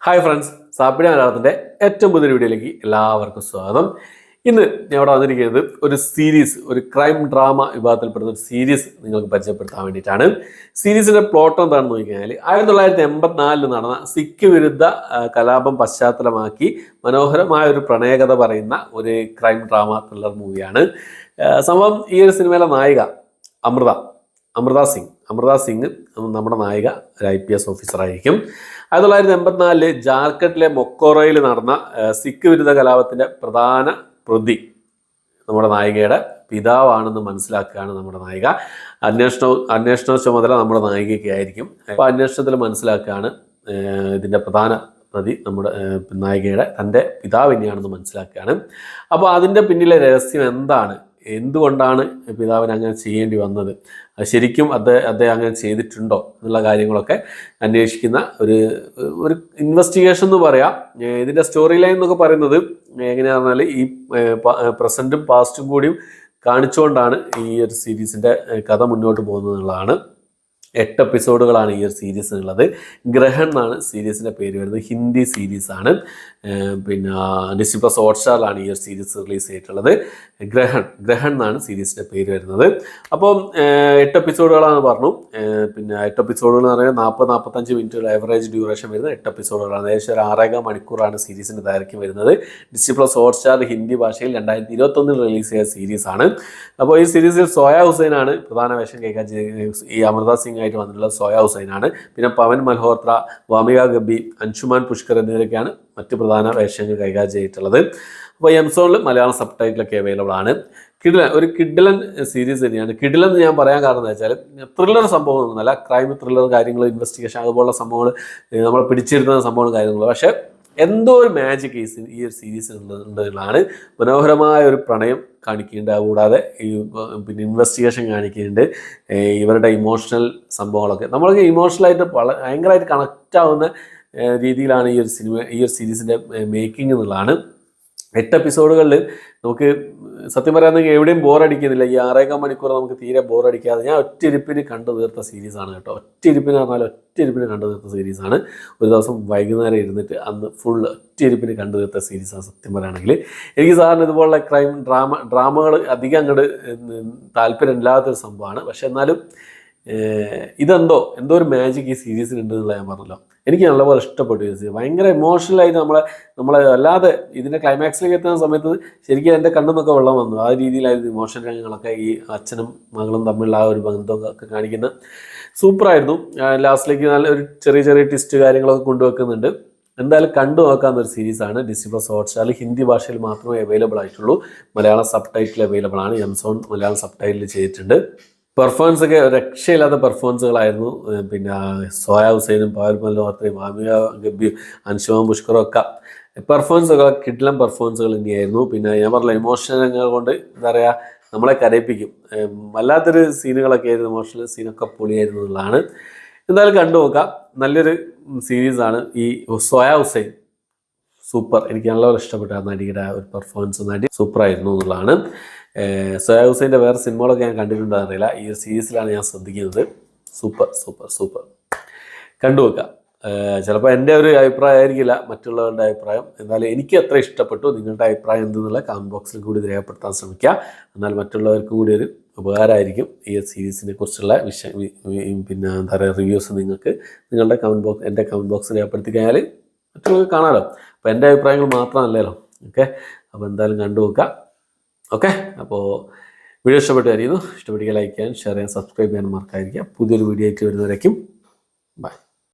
Hi friends, സാപ്പിഡ മലയാളത്തിൻ്റെ ഏറ്റവും പുതിയ വീഡിയോയിലേക്ക് എല്ലാവർക്കും സ്വാഗതം. ഇന്ന് ഞാൻ ഇവിടെ വന്നിരിക്കുന്നത് ഒരു സീരീസ്, ഒരു ക്രൈം ഡ്രാമ വിഭാഗത്തിൽപ്പെടുന്ന ഒരു സീരീസ് നിങ്ങൾക്ക് പരിചയപ്പെടുത്താൻ വേണ്ടിയിട്ടാണ്. സീരീസിന്റെ പ്ലോട്ട് എന്താണെന്ന് നോക്കിക്കഴിഞ്ഞാൽ 1984 നടന്ന സിഖ് വിരുദ്ധ കലാപം പശ്ചാത്തലമാക്കി മനോഹരമായ ഒരു പ്രണയകഥ പറയുന്ന ഒരു ക്രൈം ഡ്രാമ ത്രില്ലർ മൂവിയാണ്. സംഭവം ഈ ഒരു സിനിമയിലെ നായിക അമൃത സിംഗ് നമ്മുടെ നായിക ഒരു IPS ഓഫീസറായിരിക്കും. 1984 ജാർഖണ്ഡിലെ മൊക്കോറോയിൽ നടന്ന സിഖ് വിരുദ്ധ കലാപത്തിന്റെ പ്രധാന പ്രതി നമ്മുടെ നായികയുടെ പിതാവാണെന്ന് മനസ്സിലാക്കുകയാണ് നമ്മുടെ നായിക. അന്വേഷണ ചുമതല നമ്മുടെ നായികയ്ക്ക് ആയിരിക്കും. അപ്പോൾ അന്വേഷണത്തിൽ മനസ്സിലാക്കുകയാണ് ഇതിൻ്റെ പ്രധാന പ്രതി നമ്മുടെ നായികയുടെ തൻ്റെ പിതാവ് തന്നെയാണെന്ന് മനസ്സിലാക്കുകയാണ്. അപ്പോൾ അതിൻ്റെ പിന്നിലെ രഹസ്യം എന്താണ്, എന്തുകൊണ്ടാണ് പിതാവിന് അങ്ങനെ ചെയ്യേണ്ടി വന്നത്, ശരിക്കും അദ്ദേഹം അങ്ങനെ ചെയ്തിട്ടുണ്ടോ എന്നുള്ള കാര്യങ്ങളൊക്കെ അന്വേഷിക്കുന്ന ഒരു ഇൻവെസ്റ്റിഗേഷൻ എന്ന് പറയാം. ഇതിൻ്റെ സ്റ്റോറി ലൈൻ എന്നൊക്കെ പറയുന്നത് എങ്ങനെയാണെന്ന് പറഞ്ഞാൽ ഈ പ്രസൻറ്റും പാസ്റ്റും കൂടിയും കാണിച്ചുകൊണ്ടാണ് ഈ ഒരു സീരീസിൻ്റെ കഥ മുന്നോട്ട് പോകുന്നത് എന്നുള്ളതാണ്. 8 എപ്പിസോഡുകളാണ് ഈ ഒരു സീരീസിനുള്ളത്. ഗ്രഹൺ എന്നാണ് സീരീസിൻ്റെ പേര് വരുന്നത്. ഹിന്ദി സീരീസാണ്. പിന്നെ ഡിസ്നി പ്ലസ് ഹോട്ട്സ്റ്റാറിലാണ് ഈ ഒരു സീരീസ് റിലീസ് ചെയ്തിട്ടുള്ളത്. ഗ്രഹൺ എന്നാണ് സീരീസിൻ്റെ പേര് വരുന്നത്. അപ്പം 8 എപ്പിസോഡുകളാണ് പറഞ്ഞു. പിന്നെ 8 എപ്പിസോഡുകൾ എന്ന് പറഞ്ഞാൽ 40-45 മിനിറ്റ് ആവറേജ് ഡ്യൂറേഷൻ വരുന്ന 8 എപ്പിസോഡുകളാണ്. ഏകദേശം ഒരു 6.5 മണിക്കൂറാണ് സീരീസിൻ്റെ ദൈർഘ്യം വരുന്നത്. ഡിസ്നി പ്ലസ് ഹോട്ട്സ്റ്റാർ ഹിന്ദി ഭാഷയിൽ 2021 റിലീസ് ചെയ്ത സീരീസാണ്. അപ്പോൾ ഈ സീരീസിൽ സോയ ഹുസൈനാണ് പ്രധാന വേഷം കൈകാര്യം ചെയ്യുന്നത്. ഈ അമൃത സിംഗ് ആയിട്ട് വന്നിട്ടുള്ള സോയ ഹുസൈനാണ്. പിന്നെ പവൻ മൽഹോത്ര, വാമിക ഗബ്ബി, അൻഷുമാൻ പുഷ്കർ എന്നിവരൊക്കെയാണ് മറ്റ് പ്രധാന വേഷങ്ങൾ കൈകാര്യം ചെയ്തിട്ടുള്ളത്. അപ്പോൾ എംസോണിൽ മലയാളം സബ് ടൈറ്റിലൊക്കെ അവൈലബിൾ ആണ്. ഒരു കിഡിലൻ സീരീസ് തന്നെയാണ്. കിഡിലൻ എന്ന് ഞാൻ പറയാൻ കാരണം എന്താ വെച്ചാൽ ത്രില്ലർ സംഭവം ഒന്നുമല്ല, ക്രൈം ത്രില്ലർ കാര്യങ്ങൾ, ഇൻവെസ്റ്റിഗേഷൻ അതുപോലുള്ള സംഭവങ്ങൾ, നമ്മളെ പിടിച്ചിരുത്തുന്ന സംഭവങ്ങൾ കാര്യങ്ങൾ. പക്ഷേ എന്തോ ഒരു മാജിക് ഈ ഒരു സീരീസ് ഉള്ളതാണ്. മനോഹരമായ ഒരു പ്രണയം കാണിക്കുന്നുണ്ട്, കൂടാതെ ഈ പിന്നെ ഇൻവെസ്റ്റിഗേഷൻ കാണിക്കുന്നുണ്ട്. ഇവരുടെ ഇമോഷണൽ സംഭവങ്ങളൊക്കെ നമ്മൾക്ക് ഇമോഷണലായിട്ട് ഭയങ്കരമായിട്ട് കണക്റ്റ് ആവുന്ന രീതിയിലാണ് ഈ ഒരു സീരീസിൻ്റെ മേക്കിംഗ് എന്നുള്ളതാണ്. 8 എപ്പിസോഡുകളിൽ നമുക്ക് സത്യം പറയാമെങ്കിൽ എവിടെയും ബോറടിക്കുന്നില്ല. ഈ 6.5 മണിക്കൂർ നമുക്ക് തീരെ ബോറടിക്കാതെ ഞാൻ ഒറ്റയിരിപ്പിന് കണ്ടു തീർത്ത സീരീസാണ് കേട്ടോ. ഒറ്റയിരിപ്പിന് കണ്ടു തീർത്ത സീരീസാണ്. ഒരു ദിവസം വൈകുന്നേരം ഇരുന്നിട്ട് അന്ന് ഫുൾ ഒറ്റയിരിപ്പിന് കണ്ടു തീർത്ത സീരീസാണ് സത്യം പറയുകയാണെങ്കിൽ. എനിക്ക് സാറിന് ഇതുപോലുള്ള ക്രൈം ഡ്രാമകൾ അധികം അങ്ങോട്ട് താല്പര്യമില്ലാത്തൊരു സംഭവമാണ്. പക്ഷെ എന്നാലും എന്തോ ഒരു മാജിക് ഈ സീരീസിലുണ്ട് എന്നുള്ള ഞാൻ പറഞ്ഞല്ലോ. എനിക്ക് നല്ലപോലെ ഇഷ്ടപ്പെട്ടു. ഭയങ്കര ഇമോഷണലായിട്ട് നമ്മളെ അല്ലാതെ ഇതിൻ്റെ ക്ലൈമാക്സിലേക്ക് എത്തുന്ന സമയത്ത് ശരിക്കും എൻ്റെ കണ്ണിന്നൊക്കെ വെള്ളം വന്നു. ആ രീതിയിലായിരുന്നു ഇമോഷണൽ രംഗങ്ങളൊക്കെ. ഈ അച്ഛനും മകളും തമ്മിലുള്ള ആ ഒരു ബന്ധമൊക്കെ കാണിക്കുന്ന സൂപ്പറായിരുന്നു. ലാസ്റ്റിലേക്ക് നല്ല ഒരു ചെറിയ ട്വിസ്റ്റ് കാര്യങ്ങളൊക്കെ കൊണ്ടുവെക്കുന്നുണ്ട്. എന്തായാലും കണ്ടു നോക്കാവുന്ന ഒരു സീരീസാണ്. ഡിസ്നി പ്ലസ് ഹോട്ട്സ്റ്റാറിൽ ഹിന്ദി ഭാഷയിൽ മാത്രമേ അവൈലബിൾ ആയിട്ടുള്ളൂ. മലയാളം സബ് ടൈറ്റിൽ അവൈലബിൾ ആണ്. എംസോൺ മലയാളം സബ് ടൈറ്റിൽ ചെയ്തിട്ടുണ്ട്. പെർഫോമൻസ് ഒക്കെ രക്ഷയില്ലാത്ത പെർഫോമൻസുകളായിരുന്നു. പിന്നെ സോയ ഹുസൈനും പവൻ മൽഹോത്രയും വാമിക ഗബ്ബിയും അൻഷുമാൻ പുഷ്കറും ഒക്കെ പെർഫോമൻസുകൾ കിഡിലൻ പെർഫോമൻസുകൾ തന്നെയായിരുന്നു. പിന്നെ ഞാൻ പറഞ്ഞ ഇമോഷണൽ രംഗങ്ങൾ കൊണ്ട് എന്താ പറയുക, നമ്മളെ കരയിപ്പിക്കും. വല്ലാത്തൊരു സീനുകളൊക്കെ ആയിരുന്നു. ഇമോഷണൽ സീനൊക്കെ പൊളിയായിരുന്നു എന്നുള്ളതാണ്. എന്തായാലും കണ്ടു നോക്കാം. നല്ലൊരു സീരീസാണ്. ഈ സോയ ഹുസൈൻ സൂപ്പർ. എനിക്ക് നല്ലപോലെ ഇഷ്ടപ്പെട്ട നടിയുടെ ഒരു പെർഫോമൻസ്, നടി സൂപ്പറായിരുന്നു എന്നുള്ളതാണ്. സോയ ഹുസൈൻ്റെ വേറെ സിനിമകളൊക്കെ ഞാൻ കണ്ടിട്ടുണ്ടെന്ന് അറിയില്ല. ഈ ഒരു സീരീസിലാണ് ഞാൻ ശ്രദ്ധിക്കുന്നത്. സൂപ്പർ കണ്ടു വെക്കാം. ചിലപ്പോൾ എൻ്റെ ഒരു അഭിപ്രായം ആയിരിക്കില്ല മറ്റുള്ളവരുടെ അഭിപ്രായം. എന്നാലും എനിക്ക് അത്ര ഇഷ്ടപ്പെട്ടു. നിങ്ങളുടെ അഭിപ്രായം എന്തെന്നുള്ള കമൻറ്റ് ബോക്സിൽ കൂടി രേഖപ്പെടുത്താൻ ശ്രമിക്കുക. എന്നാൽ മറ്റുള്ളവർക്കും കൂടി ഒരു ഉപകാരമായിരിക്കും ഈ സീരീസിനെ കുറിച്ചുള്ള പിന്നെ എന്താ പറയുക റിവ്യൂസ് നിങ്ങൾക്ക് നിങ്ങളുടെ എൻ്റെ കമൻറ്റ് ബോക്സിൽ രേഖപ്പെടുത്തി കഴിഞ്ഞാൽ മറ്റുള്ളവർക്ക് കാണാമല്ലോ. അപ്പോൾ എൻ്റെ അഭിപ്രായങ്ങൾ മാത്രമല്ലല്ലോ. ഓക്കെ, അപ്പോൾ എന്തായാലും കണ്ടു നോക്കുക. ഓക്കെ, അപ്പോൾ വീഡിയോ ഇഷ്ടപ്പെട്ടായിരുന്നു. ഇഷ്ടപ്പെട്ടെങ്കിൽ ലൈക്ക് ചെയ്യാൻ, ഷെയർ ചെയ്യാൻ, സബ്സ്ക്രൈബ് ചെയ്യാൻ മറക്കാതിരിക്കുക. പുതിയൊരു വീഡിയോ ആയിട്ട് വരുന്നവരേക്കും ബൈ.